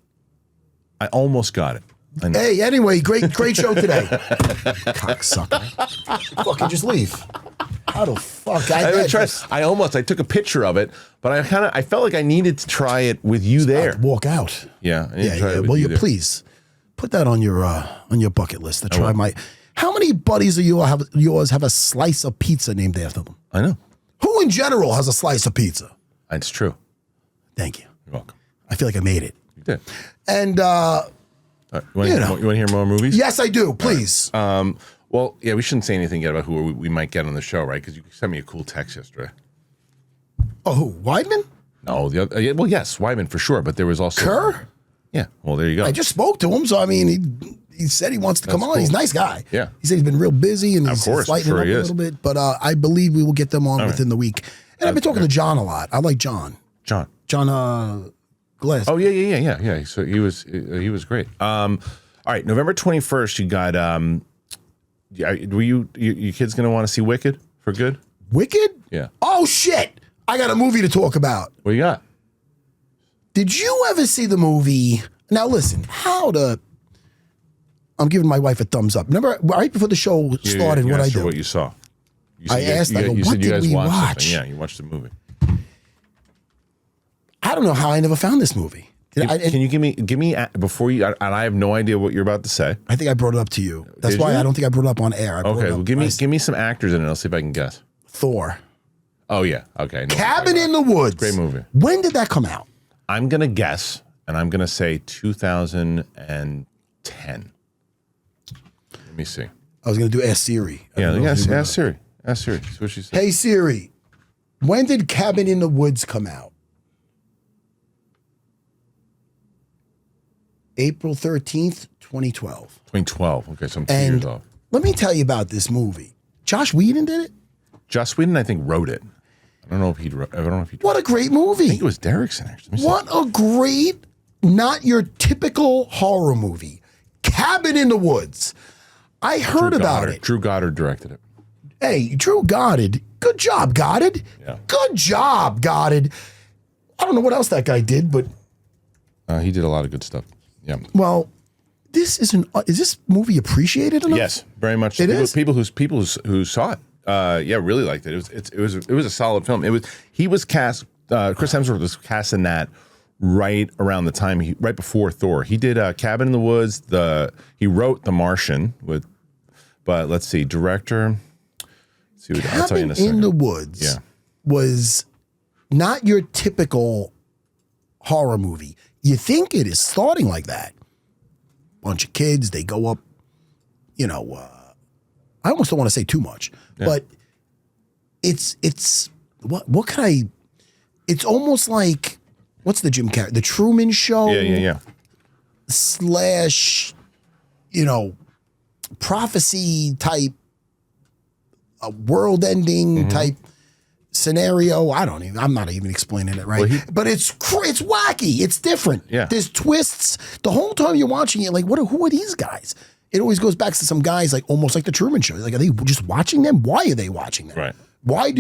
I almost got it. Hey, anyway, great show today. Cocksucker. Fucking just leave. How the fuck? I took a picture of it, but I felt like I needed to try it with you there. Walk out. Yeah. Well, please put that on your bucket list to try my. How many buddies of yours have a slice of pizza named after them? I know. Who in general has a slice of pizza? It's true. Thank you. You're welcome. I feel like I made it. You did. And you want to hear more movies? Yes, I do. Please. Right. Well, yeah, we shouldn't say anything yet about who we might get on the show, right? Because you sent me a cool text yesterday. Oh, who? Weidman? No, well, yes, Weidman for sure, but there was also Kerr. Yeah, well, there you go. I just spoke to him, so I mean, he said he wants to come on. Cool. He's a nice guy. Yeah, he said he's been real busy and he's lightening up a little bit. But I believe we will get them on within the week. And I've been talking to John a lot. I like John. John. Glass. Oh yeah. So he was great. All right, November 21st. You got. Were you kids gonna want to see Wicked for good? Wicked? Yeah. Oh shit! I got a movie to talk about. What you got? Did you ever see the movie? Now listen, I'm giving my wife a thumbs up. Remember, right before the show started, you what I asked her did? what you saw. I asked, I go, what did we watch? Yeah, you watched the movie. I don't know how I never found this movie. Can you give me before you? And I have no idea what you're about to say. I think I brought it up to you. That's why I don't think I brought it up on air. Okay, well, give me some actors in it. I'll see if I can guess. Thor. Oh yeah, okay. No, Cabin in the Woods. Great movie. When did that come out? I'm gonna guess, and I'm gonna say 2010. Let me see. I was gonna do Ask Siri. Ask Siri. Ask Siri. See what she said. Hey Siri, when did Cabin in the Woods come out? April 13th, 2012. 2012. Okay, so I'm 2 years off. Let me tell you about this movie. Josh Whedon did it? Joss Whedon, I think, wrote it. I don't know if he wrote it. What a great movie. I think it was Derrickson, actually. What a great, not your typical horror movie. Cabin in the Woods. I heard about it. Drew Goddard directed it. Hey, Drew Goddard. Good job, Goddard. Yeah. Good job, Goddard. I don't know what else that guy did, but he did a lot of good stuff. Yeah. Well, is this movie appreciated enough? Yes, very much. People who saw it, really liked it. It was a solid film. He was cast. Chris Hemsworth was cast in that right around the time right before Thor. He did Cabin in the Woods. He wrote The Martian but let's see, director. Let's see, I'll tell you in a second. Cabin in the Woods was not your typical horror movie. You think it is starting like that. Bunch of kids, they go up, I almost don't want to say too much, but it's what can I, it's almost like, what's the Jim Carrey, the Truman Show? Yeah. / prophecy type, world ending type scenario. I'm not even explaining it right. But it's wacky. It's different. Yeah. There's twists. The whole time you're watching it, like, who are these guys? It always goes back to some guys, like almost like the Truman Show. Like, are they just watching them? Why are they watching them? Right. Why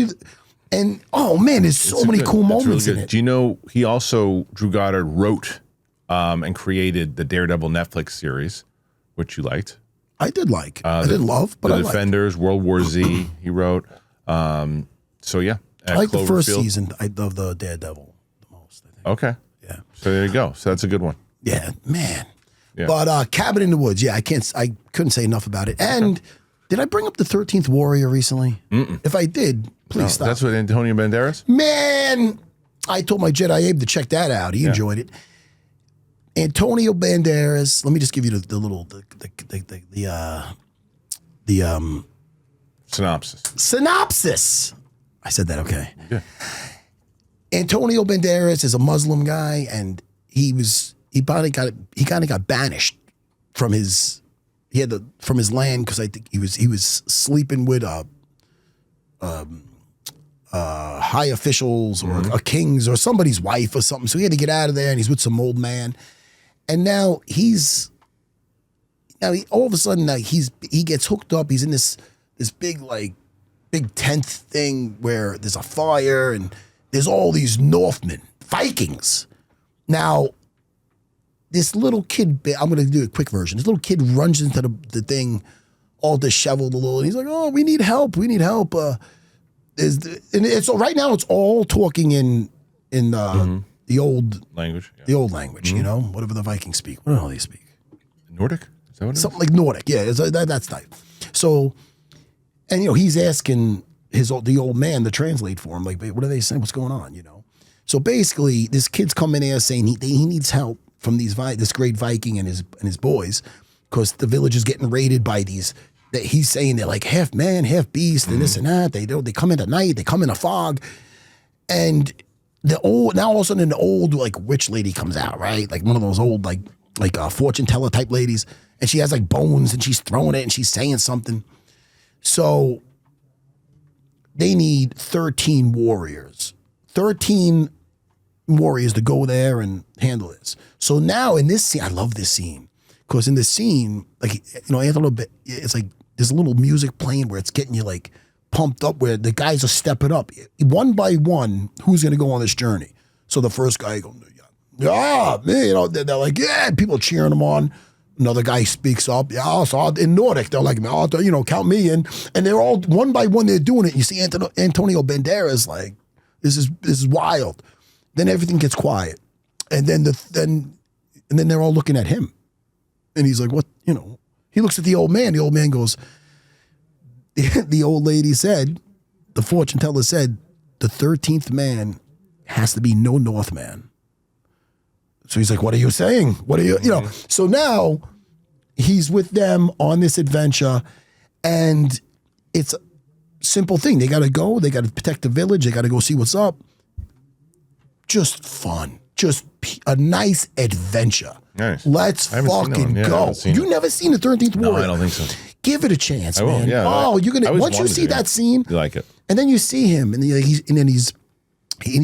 and oh man, there's so many cool moments in it. Do you know he also, Drew Goddard, wrote and created the Daredevil Netflix series, which you liked? I did like. I didn't love, but The I liked. Defenders, World War Z, he wrote. So yeah. I like the first season of the Daredevil the most, I think. Okay. Yeah. So there you go. So that's a good one. Yeah, man. Yeah. But Cabin in the Woods, I couldn't say enough about it. And did I bring up the 13th Warrior recently? If I did, please stop. That's with Antonio Banderas? Man, I told my Jedi Abe to check that out. He enjoyed it. Antonio Banderas. Let me just give you the little synopsis. I said that okay. Yeah. Antonio Banderas is a Muslim guy, and he kind of got banished from his land because I think he was sleeping with high officials or a king's or somebody's wife or something. So he had to get out of there, and he's with some old man. And now all of a sudden he gets hooked up. He's in this big tent thing where there's a fire and there's all these Northmen, Vikings. Now, this little kid, I'm going to do a quick version. This little kid runs into the thing all disheveled a little, and he's like, "Oh, we need help. We need help." And it's right now it's all talking in the old language. Yeah. The old language, whatever the Vikings speak. What do they speak? Nordic? Is that what it is? Something like Nordic, yeah. That's type. So, and he's asking the old man to translate for him. Like, what are they saying? What's going on? So basically, this kid's coming there saying he needs help from this great Viking and his boys, because the village is getting raided by these. That he's saying they're like half man, half beast, and this and that. They come in at night. They come in a fog, and now all of a sudden the old witch lady comes out, right? Like one of those old like fortune teller type ladies, and she has bones and she's throwing it and she's saying something. So they need 13 warriors. 13 warriors to go there and handle this. So now in this scene, I love this scene, because in this scene, it's like there's a little music playing where it's getting you pumped up, where the guys are stepping up one by one. Who's going to go on this journey? So the first guy goes, Yeah, man, you know, they're like, yeah, people cheering him on. Another guy speaks up. Yeah, so in Nordic, they're like, you know, count me in. And they're all one by one. They're doing it. You see Antonio Banderas like, this is wild. Then everything gets quiet, and then they're all looking at him, and he's like, what? You know, he looks at the old man. The old man goes, the old lady said, the fortune teller said, the 13th man has to be no Northman. So he's like, what are you saying? What are you know? So now he's with them on this adventure, and it's a simple thing. They got to go. They got to protect the village. They got to go see what's up. Just fun. Just a nice adventure. Nice. Let's fucking go. You never seen the 13th Warrior? No, I don't think so. Give it a chance, man. Yeah, oh, you're gonna once you see that scene, you like it, and then you see him, and he's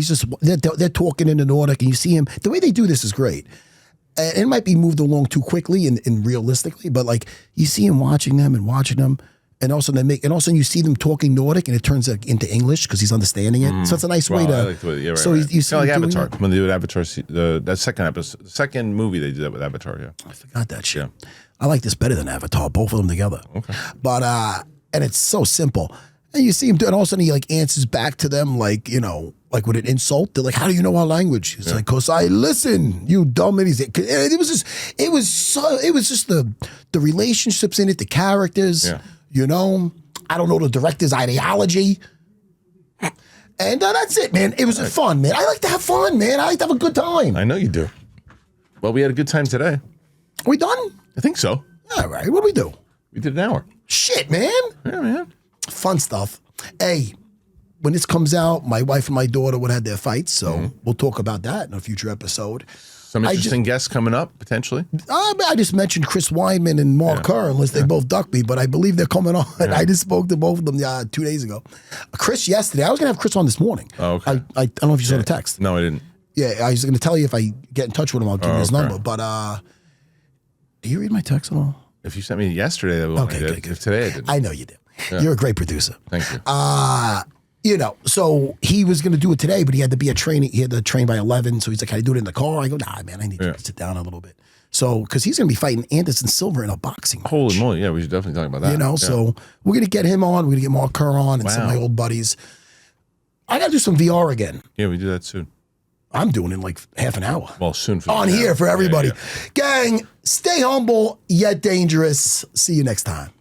just they're talking in the Nordic, and you see him. The way they do this is great. And it might be moved along too quickly and realistically, but like you see him watching them, and also you see them talking Nordic, and it turns into English because he's understanding it. So it's a nice way to. I like the way, so you see like Avatar when they do Avatar. That second movie they did that with Avatar. Yeah, I forgot that shit. Yeah. I like this better than Avatar, both of them together. Okay, but and it's so simple. And you see him do it, and all of a sudden he like answers back to them like, you know, like with an insult. They're like, how do you know our language? He's like, cause I listen, you dumb idiot. It was just the relationships in it, the characters, you know. I don't know the director's ideology. And that's it, man. It was fun, man. I like to have fun, man. I like to have a good time. I know you do. Well, we had a good time today. Are we done? I think so. All right, what do we do? We did an hour. Shit, man. Yeah, man. Fun stuff. Hey, when this comes out, my wife and my daughter would have their fights, so we'll talk about that in a future episode. Some interesting guests coming up, potentially? I just mentioned Chris Weinman and Mark Kerr, unless they both ducked me, but I believe they're coming on. I just spoke to both of them 2 days ago. Chris yesterday. I was going to have Chris on this morning. Oh, okay. I don't know if you saw the text. No, I didn't. Yeah, I was going to tell you if I get in touch with him, I'll give you his number. But do you read my text at all? If you sent me yesterday, I did. If today I didn't. I know you did. Yeah. You're a great producer. Thank you. You know, so he was going to do it today, but he had to be at training. He had to train by 11. So he's like, can I do it in the car? I go, nah, man, I need you to sit down a little bit. So, because he's going to be fighting Anderson Silva in a boxing match. Holy moly. Yeah, we should definitely talk about that. You know, so we're going to get him on. We're going to get Mark Kerr on and some of my old buddies. I got to do some VR again. Yeah, we do that soon. I'm doing it in like half an hour. Well, soon. On here for everybody. Gang, stay humble yet dangerous. See you next time.